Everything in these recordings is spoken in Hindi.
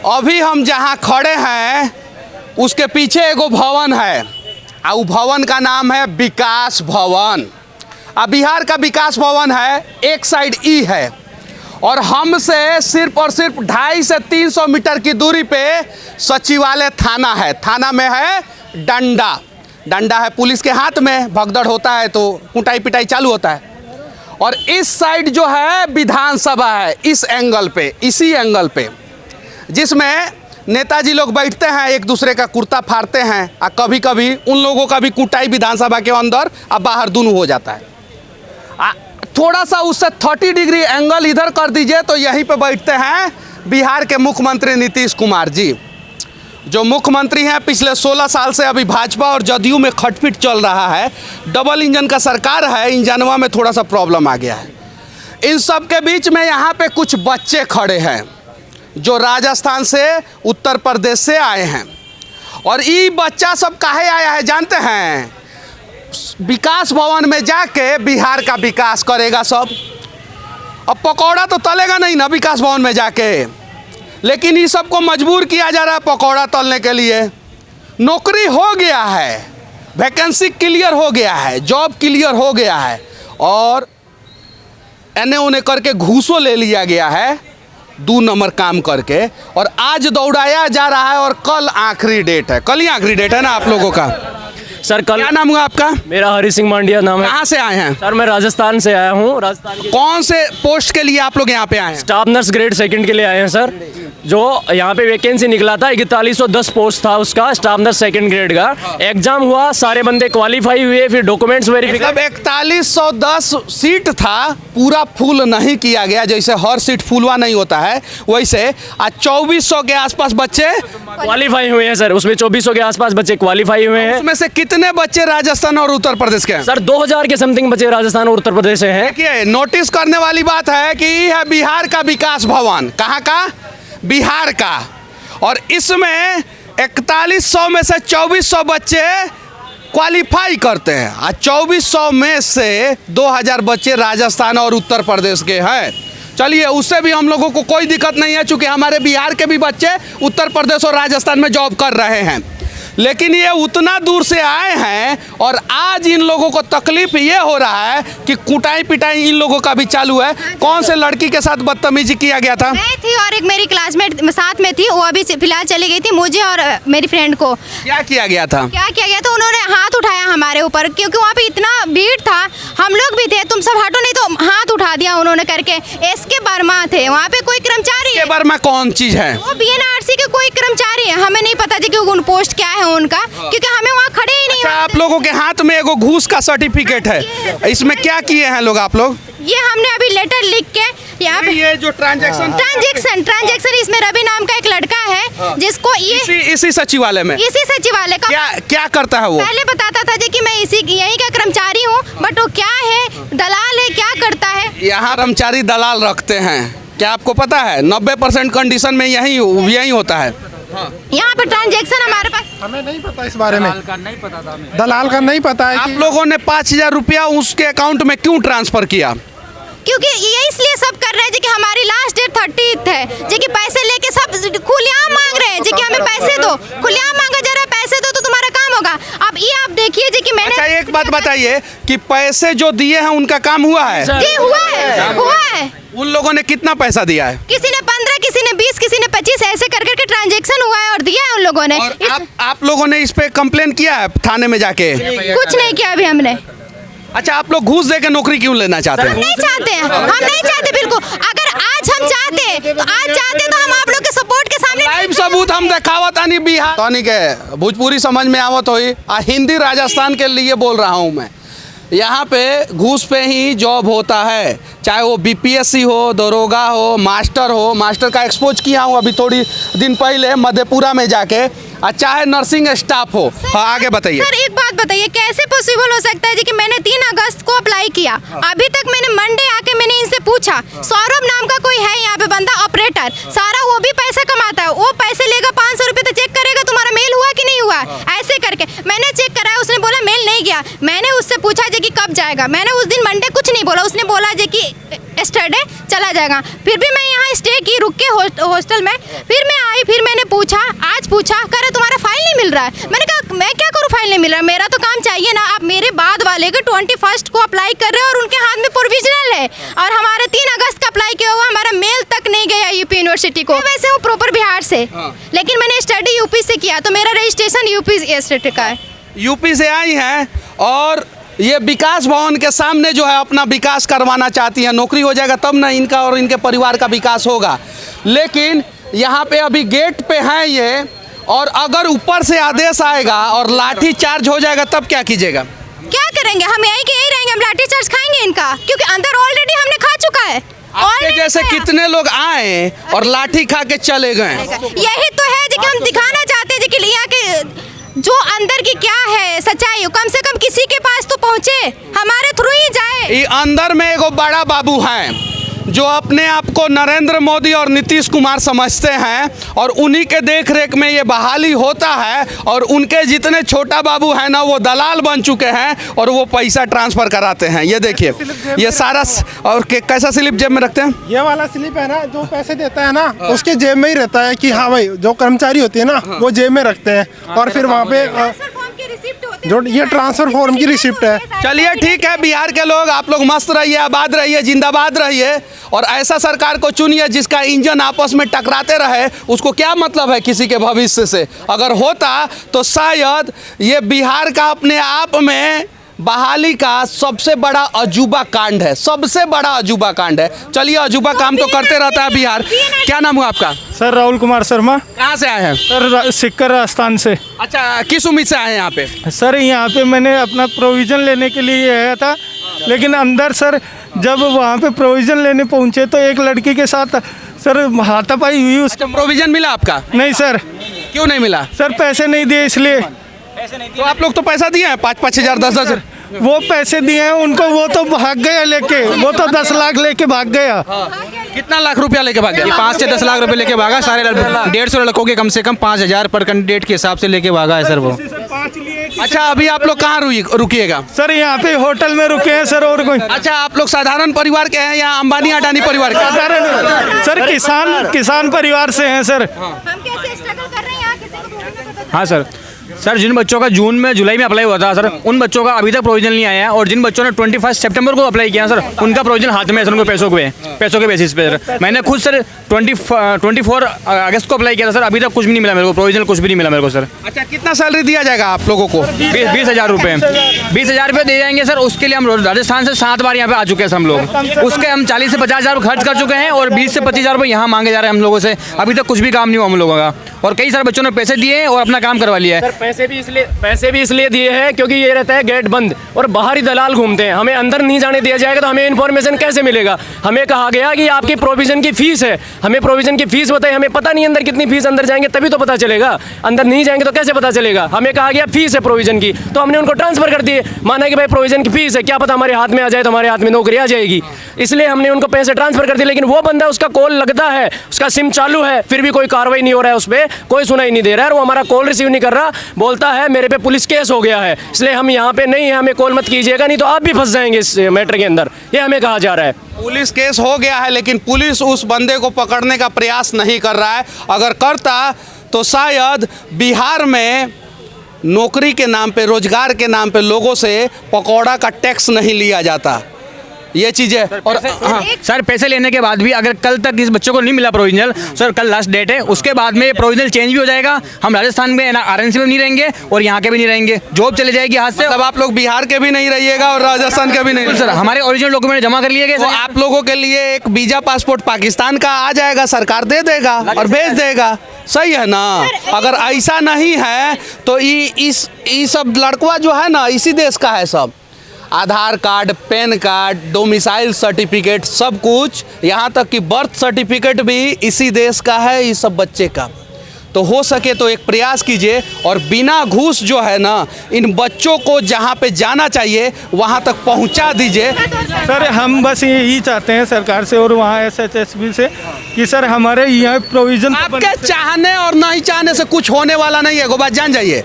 अभी हम जहाँ खड़े हैं उसके पीछे एगो भवन है और वो भवन का नाम है विकास भवन। अब बिहार का विकास भवन है, एक साइड ई है और हमसे सिर्फ और सिर्फ 250 से 300 मीटर की दूरी पे सचिवालय थाना है। थाना में है डंडा है पुलिस के हाथ में, भगदड़ होता है तो कुटाई पिटाई चालू होता है। और इस साइड जो है विधानसभा है, इस एंगल पे, इसी एंगल पे, जिसमें नेताजी लोग बैठते हैं, एक दूसरे का कुर्ता फाड़ते हैं और कभी कभी उन लोगों का भी कुटाई विधानसभा के अंदर और बाहर दोनों हो जाता है। थोड़ा सा उससे 30 डिग्री एंगल इधर कर दीजिए तो यहीं पे बैठते हैं बिहार के मुख्यमंत्री नीतीश कुमार जी, जो मुख्यमंत्री हैं पिछले 16 साल से। अभी भाजपा और जदयू में खटपिट चल रहा है, डबल इंजन का सरकार है, इंजनवा में थोड़ा सा प्रॉब्लम आ गया है। इन सब के बीच में यहाँ पे कुछ बच्चे खड़े हैं जो राजस्थान से, उत्तर प्रदेश से आए हैं। और ये बच्चा सब काहे आया है जानते हैं? विकास भवन में जाके बिहार का विकास करेगा सब। अब पकौड़ा तो तलेगा नहीं ना विकास भवन में जाके, लेकिन ये सबको मजबूर किया जा रहा है पकौड़ा तलने के लिए। नौकरी हो गया है, वैकेंसी क्लियर हो गया है, जॉब क्लियर हो गया है और एने ओने करके घूसो ले लिया गया है 2 नंबर काम करके, और आज दौड़ाया जा रहा है और कल आखिरी डेट है। कल ही आखिरी डेट है ना आप लोगों का? सर कल। क्या नाम हुआ आपका? मेरा हरी सिंह मांडिया नाम है। कहाँ से आए हैं? सर मैं राजस्थान से आया हूँ। राजस्थान के कौन से पोस्ट के लिए आप लोग यहाँ पे आए हैं? स्टाफ नर्स ग्रेड 2 के लिए आए हैं सर। जो यहाँ पे वैकेंसी निकला था 4110 पोस्ट था उसका, स्टाफ नर्स 2 ग्रेड का। एग्जाम हुआ, सारे बंदे क्वालिफाई हुए, फिर डॉक्यूमेंट्स वेरिफिकेशन। 4110 सीट था, पूरा फुल नहीं किया गया, जैसे हर सीट फुलवा नहीं होता है वैसे। आज 2400 के आसपास बच्चे क्वालिफाई हुए हैं सर, उसमें 2400 के आसपास बच्चे क्वालिफाई हुए हैं। उसमें से कितने बच्चे राजस्थान और उत्तर प्रदेश के हैं? सर 2000 के समथिंग बच्चे राजस्थान और उत्तर प्रदेश से हैं। देखिए, नोटिस करने वाली बात है कि ये है बिहार का विकास भवन। कहाँ का? बिहार का। और इसमें 4100 में से 2400 बच्चे क्वालिफाई करते हैं और 2400 में से 2000 बच्चे राजस्थान और उत्तर प्रदेश के हैं। चलिए, उससे भी हम लोगों को कोई दिक्कत नहीं है, चूँकि हमारे बिहार के भी बच्चे उत्तर प्रदेश और राजस्थान में जॉब कर रहे हैं। लेकिन ये उतना दूर से आए हैं और आज इन लोगों को तकलीफ ये हो रहा है कि कुटाई पिटाई इन लोगों का भी चालू है। कौन से लड़की के साथ बदतमीजी किया गया था? मैं थी और एक मेरी क्लासमेट साथ में थी, वो अभी फिलहाल चली गई थी। मुझे और मेरी फ्रेंड को क्या किया गया था? उन्होंने हाथ उठाया हमारे ऊपर, क्योंकि वहाँ पे इतना भीड़ था, हम लोग भी थे, तुम सब हटो नहीं, तो हाथ उठा दिया उन्होंने करके। एसके वर्मा थे वहाँ पे, कोई कर्मचारी है। वर्मा कौन चीज है? वो बीएनआरसी के कोई कर्मचारी है, हमें नहीं पता जी कि उन पोस्ट क्या है उनका, क्योंकि हमें वहाँ खड़े ही नहीं। अच्छा, आप लोगों के हाथ में एगो घूस का सर्टिफिकेट है, इसमें क्या किए हैं लोग आप लोग? ये हमने अभी लेटर लिख के यहाँ पे, ये जो ट्रांजैक्शन इसमें रवि नाम का एक लड़का है जिसको ये इसी सचिवालय में, इसी सचिवालय का क्या करता है वो? पहले बताता था जी कि मैं यही का कर्मचारी हूँ, बट वो क्या है, दलाल है, क्या करता है? यहाँ कर्मचारी दलाल रखते हैं, क्या आपको पता है? 90% कंडीशन में यही होता है। यहाँ पे ट्रांजैक्शन हमारे पास, हमें नहीं पता इस बारे में, दलाल का नहीं पता है। आप लोगों ने 5000 रुपया उसके अकाउंट में क्यों ट्रांसफर किया? क्योंकि ये इसलिए सब कर रहे हैं जी कि हमारी लास्ट डेट 30 है जी, कि पैसे लेके सब खुलेआम मांग रहे हैं जी कि हमें पैसे दो, खुलेआम मांगा जा रहा है, पैसे दो तो तुम्हारा काम होगा। अब ये आप देखिए जी कि मैंने। अच्छा, एक बात बताइए कि पैसे जो दिए हैं उनका काम हुआ है? जी हुआ है। उन लोगों ने कितना पैसा दिया है? किसी ने 15, किसी ने 20, किसी ने 25, ऐसे कर करके ट्रांजैक्शन हुआ है और दिया है उन लोगों ने। और आप लोगों ने इस पे कंप्लेन किया है थाने में जाके? कुछ नहीं किया अभी हमने। अच्छा, आप लोग घूस देके नौकरी क्यों लेना चाहते हैं? हम नहीं चाहते बिल्कुल। अगर आज हम चाहते तो हम आप लोग के सपोर्ट के सामने लाइव सबूत हम दिखावत आनी बिहार तोनी के भोजपुरी समझ में आवत होई। हिंदी राजस्थान के लिए बोल रहा हूँ मैं। यहाँ पे घूस पे ही जॉब होता है, चाहे वो बीपीएससी हो, दरोगा हो, मास्टर हो। मास्टर का एक्सपोज किया हूँ अभी थोड़ी दिन पहले मधेपुरा में जाके, चाहे नर्सिंग स्टाफ हो। हाँ, आगे बताइए। सर एक बात बताइए, कैसे पॉसिबल हो सकता है जी कि मैंने 3 अगस्त को अप्लाई किया, अभी तक मैंने मंडे आके मैंने इनसे पूछा, सौरभ नाम का कोई है यहाँ पे बंदा ऑपरेटर, सारा वो भी पैसा कमाता है, वो पैसे लेगा 500 रुपये तो चेक करेगा तुम्हारा मेल हुआ कि नहीं हुआ, ऐसे करके मैंने चेक कराया, उसने बोला मेल नहीं गया। मैंने उससे पूछा जी कि कब जाएगा, मैंने उस दिन मंडे कुछ नहीं बोला, उसने बोला जी कि यस्टरडे चला जाएगा। फिर भी मैं यहाँ स्टे की रुक के हॉस्टल में। फिर मैं आई, फिर मैंने पूछा, आज पूछा, कह रहे तुम्हारा फाइल नहीं मिल रहा है। मैंने कहा मैं क्या करूँ, फाइल नहीं मिल रहा है, मेरा तो काम चाहिए ना। आप मेरे बाद वाले के 21 को अप्लाई कर रहे हो और उनके हाथ में प्रोविजनल है, और हमारे 3 अगस्त का अप्लाई किया हुआ, हमारा मेल तक नहीं गया यूपी यूनिवर्सिटी को। वैसे हूँ प्रॉपर बिहार से, लेकिन मैंने स्टडी यूपी से किया, तो मेरा रजिस्ट्रेशन यूपी स्टेट का है। यूपी से आई हैं और ये विकास भवन के सामने जो है अपना विकास करवाना चाहती हैं। नौकरी हो जाएगा तब ना इनका और इनके परिवार का विकास होगा। लेकिन यहाँ पे अभी गेट पे हैं ये, और अगर ऊपर से आदेश आएगा और लाठी चार्ज हो जाएगा तब क्या कीजिएगा? क्या करेंगे, हम यहीं के यहीं रहेंगे, हम लाठी चार्ज खाएंगे इनका, क्योंकि अंदर ऑलरेडी हमने खा चुका है। आपके जैसे कितने लोग आए और लाठी खा के चले गए? यही तो है जो कि हम दिखाना चाहते हैं कि यहाँ के जो अंदर की क्या है सच्चाई, कम से कम किसी के पास तो पहुँचे, हमारे थ्रू ही जाए। ये अंदर में एगो बड़ा बाबू हैं जो अपने आप को नरेंद्र मोदी और नीतीश कुमार समझते हैं, और उन्हीं के देख रेख में ये बहाली होता है, और उनके जितने छोटा बाबू हैं ना वो दलाल बन चुके हैं और वो पैसा ट्रांसफ़र कराते हैं। ये देखिए ये सारा, और कैसा स्लिप जेब में रखते हैं? ये वाला स्लिप है ना, जो पैसे देता है ना उसके जेब में ही रहता है कि हाँ भाई, जो कर्मचारी होती है ना वो जेब में रखते हैं, और फिर वहाँ पे जो ये ट्रांसफर फॉर्म की रिसिप्ट है। चलिए ठीक है, बिहार के लोग आप लोग मस्त रहिए, आबाद रहिए, जिंदाबाद रहिए, और ऐसा सरकार को चुनिए जिसका इंजन आपस में टकराते रहे। उसको क्या मतलब है किसी के भविष्य से? अगर होता तो शायद ये बिहार का अपने आप में बहाली का सबसे बड़ा अजूबा कांड है, सबसे बड़ा अजूबा कांड है। चलिए, अजूबा काम तो करते रहता है बिहार। क्या नाम हुआ आपका? सर राहुल कुमार शर्मा। कहाँ से आए हैं? सर सिक्कर राजस्थान से। अच्छा, किस उम्मीद से आए हैं यहाँ पे? सर यहाँ पे मैंने अपना प्रोविज़न लेने के लिए आया था, लेकिन अंदर सर जब वहाँ पे प्रोविज़न लेने पहुँचे तो एक लड़की के साथ सर हाथापाई हुई। अच्छा, प्रोविजन मिला आपका? नहीं सर। क्यों नहीं मिला? सर पैसे नहीं दिए इसलिए। तो आप लोग तो पैसा दिए हैं 5-5 हज़ार 10-10 हज़ार। वो पैसे दिए हैं उनको, वो तो भाग गया लेके, वो तो 10 लाख लेके भाग गया। कितना लाख रुपया लेके भाग गया? 5 से 10 लाख रुपए लेके भागा। सारे 150 लड़कों के कम से कम 5,000 पर कैंडिडेट के हिसाब से लेके भागा है सर वो। अच्छा, अभी आप लोग कहाँ रुकिएगा? सर यहाँ पे होटल में रुके हैं सर। और कोई? अच्छा, आप लोग साधारण परिवार के हैं या अंबानी अडानी परिवार के? साधारण सर, किसान परिवार से हैं सर। हम कैसे स्ट्रगल कर रहे हैं यहाँ, किसी को थोड़ी ना पता। हाँ सर, जिन बच्चों का जुलाई में अप्लाई हुआ था सर, उन बच्चों का अभी तक प्रोविजन नहीं आया है, और जिन बच्चों ने 21 सितंबर को अप्लाई किया सर, उनका प्रोविजन हाथ में है सर, उनको पैसों के बेसिस पे सर। मैंने खुद सर 24 अगस्त को अप्लाई किया था सर, अभी तक कुछ भी नहीं मिला मेरे को, प्रोविजन कुछ भी नहीं मिला मेरे को सर। अच्छा, कितना सैलरी दिया जाएगा आप लोगों को? 20,000 रुपये 20,000 रुपये दे जाएंगे सर। उसके लिए हम राजस्थान से 7 बार यहाँ पे आ चुके हैं हम लोग। उसके हम 40 से 50 हज़ार खर्च कर चुके हैं, और 20 से 25 हज़ार रुपये यहाँ मांगे जा रहे हैं हम लोगों से। अभी तक कुछ भी काम नहीं हुआ हम लोगों का, और कई सारे बच्चों ने पैसे दिए और अपना काम करवा लिया है। पैसे भी इसलिए दिए हैं क्योंकि ये रहता है गेट बंद और बाहरी दलाल घूमते हैं। हमें अंदर नहीं जाने दिया जाएगा तो हमें इन्फॉर्मेशन कैसे मिलेगा? हमें कहा गया कि आपकी प्रोविजन की फीस है, हमें प्रोविजन की फीस बताइए। हमें पता नहीं अंदर कितनी फीस, अंदर जाएंगे तभी तो पता चलेगा, अंदर नहीं जाएंगे तो कैसे पता चलेगा? हमें कहा गया फीस है प्रोविजन की, तो हमने उनको ट्रांसफर कर दिए। माना कि भाई प्रोविजन की फीस है, क्या पता हमारे हाथ में आ जाए तो हमारे हाथ में नौकरी आ जाएगी, इसलिए हमने उनको पैसे ट्रांसफर कर दिए। लेकिन वो बंदा, उसका कॉल लगता है, उसका सिम चालू है, फिर भी कोई कार्रवाई नहीं हो रहा है, उस पर कोई सुनाई नहीं दे रहा है, वो हमारा कॉल रिसीव नहीं कर रहा, बोलता है मेरे पे पुलिस केस हो गया है, इसलिए हम यहाँ पे नहीं है, हमें कॉल मत कीजिएगा, नहीं तो आप भी फंस जाएंगे इस मैटर के अंदर, ये हमें कहा जा रहा है। पुलिस केस हो गया है, लेकिन पुलिस उस बंदे को पकड़ने का प्रयास नहीं कर रहा है। अगर करता तो शायद बिहार में नौकरी के नाम पे, रोजगार के नाम पे लोगों से पकौड़ा का टैक्स नहीं लिया जाता। ये चीज़ें, और हाँ सर, पैसे लेने के बाद भी अगर कल तक इस बच्चों को नहीं मिला प्रोविजनल, सर कल लास्ट डेट है, उसके बाद में प्रोविजनल चेंज भी हो जाएगा। हम राजस्थान में आरएनसी में नहीं रहेंगे और यहाँ के भी नहीं रहेंगे, जॉब चले जाएगी हाथ से। मतलब आप लोग बिहार के भी नहीं रहिएगा और राजस्थान के भी नहीं? सर हमारे ओरिजिनल डॉक्यूमेंट जमा कर लिए गए। तो आप लोगों के लिए एक वीजा पासपोर्ट पाकिस्तान का आ जाएगा, सरकार दे देगा और भेज देगा, सही है ना? अगर ऐसा नहीं है तो ये सब लड़कवा जो है ना, इसी देश का है सब। Aadhaar card, PAN card, domicile certificate, सब कुछ, यहाँ तक कि बर्थ सर्टिफिकेट भी इसी देश का है, इस सब बच्चे का। तो हो सके तो एक प्रयास कीजिए और बिना घूस जो है ना, इन बच्चों को जहाँ पे जाना चाहिए वहाँ तक पहुँचा दीजिए। सर हम बस यही चाहते हैं सरकार से और वहाँ SHSB से कि सर हमारे यहाँ प्रोविज़न। आपके चाहने और नहीं चाहने से कुछ होने वाला नहीं है, वो बात जान जाइए।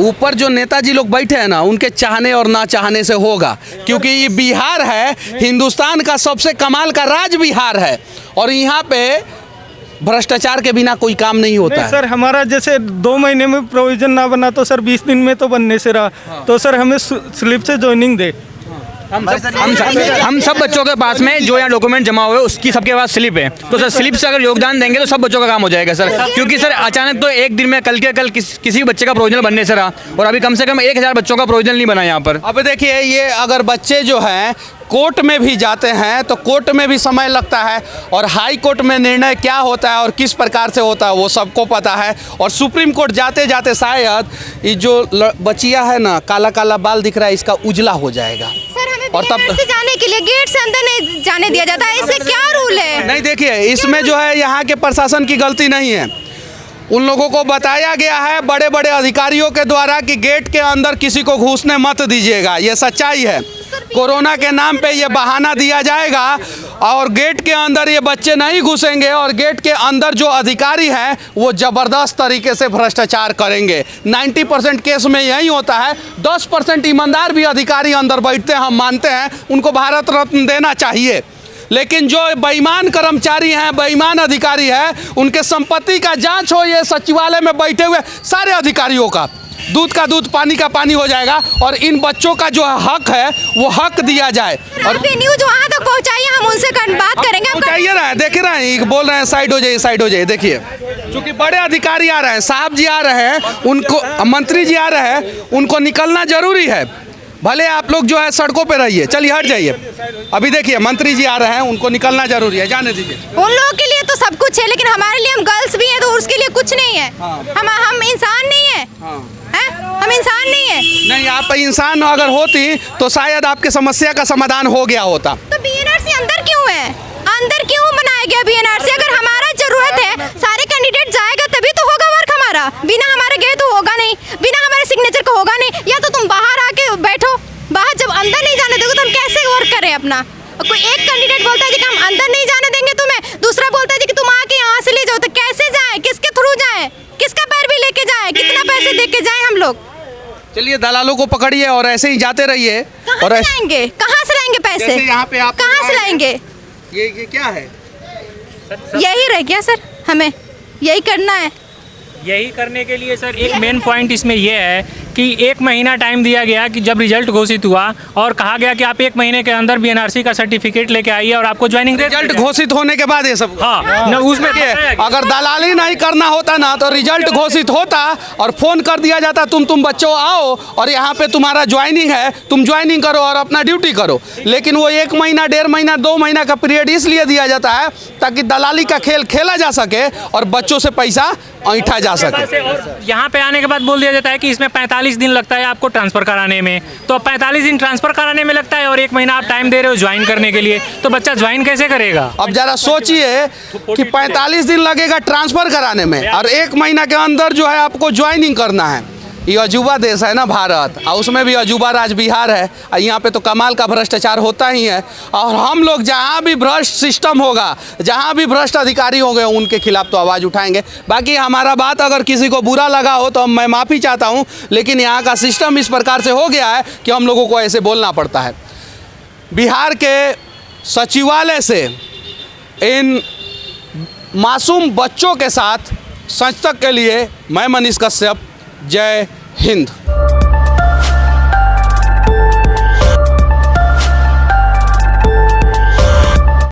ऊपर जो नेताजी लोग बैठे हैं ना, उनके चाहने और ना चाहने से होगा, क्योंकि ये बिहार है, हिंदुस्तान का सबसे कमाल का राज बिहार है, और यहाँ पे भ्रष्टाचार के बिना कोई काम नहीं होता है। सर हमारा जैसे 2 महीने में प्रोविजन ना बना तो सर 20 दिन में तो बनने से रहा, तो सर हमें स्लिप से ज्वाइनिंग दे। हम सब बच्चों के पास में जो यहाँ डॉक्यूमेंट जमा हुए उसकी सबके पास स्लिप है, तो सर स्लिप से अगर योगदान देंगे तो सब बच्चों का काम हो जाएगा सर। क्योंकि सर अचानक तो एक दिन में कल के कल किसी बच्चे का प्रोविजन बनने से रहा, और अभी कम से कम 1000 बच्चों का प्रोविजन नहीं बना यहाँ पर। अब देखिए, ये अगर बच्चे जो हैं कोर्ट में भी जाते हैं तो कोर्ट में भी समय लगता है, और हाई कोर्ट में निर्णय क्या होता है और किस प्रकार से होता है वो सबको पता है। और सुप्रीम कोर्ट जाते जाते शायद ये जो बचिया है ना, काला काला बाल दिख रहा है, इसका उजला हो जाएगा। सर हमें और तब से जाने के लिए गेट से अंदर नहीं जाने दिया जाता है, इससे क्या रूल है? नहीं, देखिए इसमें जो है यहाँ के प्रशासन की गलती नहीं है। उन लोगों को बताया गया है बड़े बड़े अधिकारियों के द्वारा कि गेट के अंदर किसी को घुसने मत दीजिएगा, ये सच्चाई है। कोरोना के नाम पे ये बहाना दिया जाएगा और गेट के अंदर ये बच्चे नहीं घुसेंगे, और गेट के अंदर जो अधिकारी हैं वो ज़बरदस्त तरीके से भ्रष्टाचार करेंगे। 90% केस में यही होता है। 10% ईमानदार भी अधिकारी अंदर बैठते हैं, हम मानते हैं, उनको भारत रत्न देना चाहिए। लेकिन जो बेईमान कर्मचारी हैं, बेईमान अधिकारी हैं, उनके संपत्ति का जांच हो, ये सचिवालय में बैठे हुए सारे अधिकारियों का दूध का दूध, पानी का पानी हो जाएगा, और इन बच्चों का जो हक है वो हक दिया जाए। और आप ये न्यूज वहाँ तक पहुँचाइए, हम उनसे बात करेंगे। पहुँचाइए ना, देख रहे हैं बोल रहे हैं साइड हो जाइए, साइड हो जाइए। देखिए क्योंकि बड़े अधिकारी आ रहे हैं, साहब जी आ रहे हैं, उनको मंत्री जी आ रहे हैं, उनको निकलना जरूरी है। भले आप लोग जो है सड़कों पे रहिए, चलिए हट जाइए। अभी देखिए मंत्री जी आ रहे हैं, उनको निकलना जरूरी है, जाने दीजिए। उन लोगों के लिए तो सब कुछ है, लेकिन हमारे लिए, हम गर्ल्स भी हैं तो उसके लिए कुछ नहीं है। हम इंसान नहीं है, हम इंसान नहीं है। नहीं, आप इंसान अगर होती तो शायद आपके समस्या का समाधान हो गया होता। तो बीएनआरसी अंदर क्यों है? अंदर क्यों बनाया गया बीएनआरसी? अगर हमारा जरूरत है, सारे कैंडिडेट जाएगा तभी तो होगा वर्क हमारा। बिना हमारे गए तो होगा नहीं, बिना हमारे सिग्नेचर का होगा नहीं। या तो तुम बाहर आके बैठो, बाहर जब अंदर नहीं जाने दोगे तो हम कैसे वर्क करें अपना? कोई एक कैंडिडेट बोलता है कि हम अंदर नहीं जाने देंगे तुम्हें, दूसरा बोलता है कि तुम आके यहाँ से ले जाओ, तो कैसे जाए? किसके थ्रू जाए? किसका पैर भी लेके जाए? कितना पैसे दे के जाए हम लोग? चलिए दलालों को पकड़िए और ऐसे ही जाते रहिए। और लाएंगे, कहाँ से लाएंगे पैसे? यहाँ पे आप कहाँ से लाएंगे? ये क्या है? यही रह गया सर, हमें यही करना है। यही करने के लिए सर एक मेन पॉइंट इसमें यह है कि 1 महीना टाइम दिया गया कि जब रिजल्ट घोषित हुआ, और कहा गया कि आप 1 महीने के अंदर बीएनआरसी का सर्टिफिकेट लेके आइए और आपको ज्वाइनिंग रिजल्ट घोषित होने के बाद ये सब। हाँ, न उसमें अगर दलाली नहीं करना होता ना तो रिजल्ट घोषित होता और फोन कर दिया जाता, तुम बच्चों आओ और यहाँ पे तुम्हारा ज्वाइनिंग है, तुम ज्वाइनिंग करो और अपना ड्यूटी करो। लेकिन वो 1 महीना, 1.5 महीना, 2 महीना का पीरियड इसलिए दिया जाता है ताकि दलाली का खेल खेला जा सके और बच्चों से पैसा ऐंठा जा सके। यहाँ पे आने के बाद बोल दिया जाता है कि इसमें 45 दिन लगता है आपको ट्रांसफर कराने में, तो 45 दिन ट्रांसफर कराने में लगता है और 1 महीना आप टाइम दे रहे हो ज्वाइन करने के लिए, तो बच्चा ज्वाइन कैसे करेगा? अब जरा सोचिए कि 45 दिन लगेगा ट्रांसफर कराने में और 1 महीना के अंदर जो है आपको ज्वाइनिंग करना है। ये अजूबा देश है ना भारत, और उसमें भी अजूबा राज बिहार है। यहाँ पे तो कमाल का भ्रष्टाचार होता ही है, और हम लोग जहाँ भी भ्रष्ट सिस्टम होगा, जहाँ भी भ्रष्ट अधिकारी होंगे, उनके खिलाफ तो आवाज़ उठाएंगे। बाकी हमारा बात अगर किसी को बुरा लगा हो तो मैं माफ़ी चाहता हूँ, लेकिन यहाँ का सिस्टम इस प्रकार से हो गया है कि हम लोगों को ऐसे बोलना पड़ता है। बिहार के सचिवालय से इन मासूम बच्चों के साथ सच तक के लिए मैं मनीष कश्यप, जय हिंद।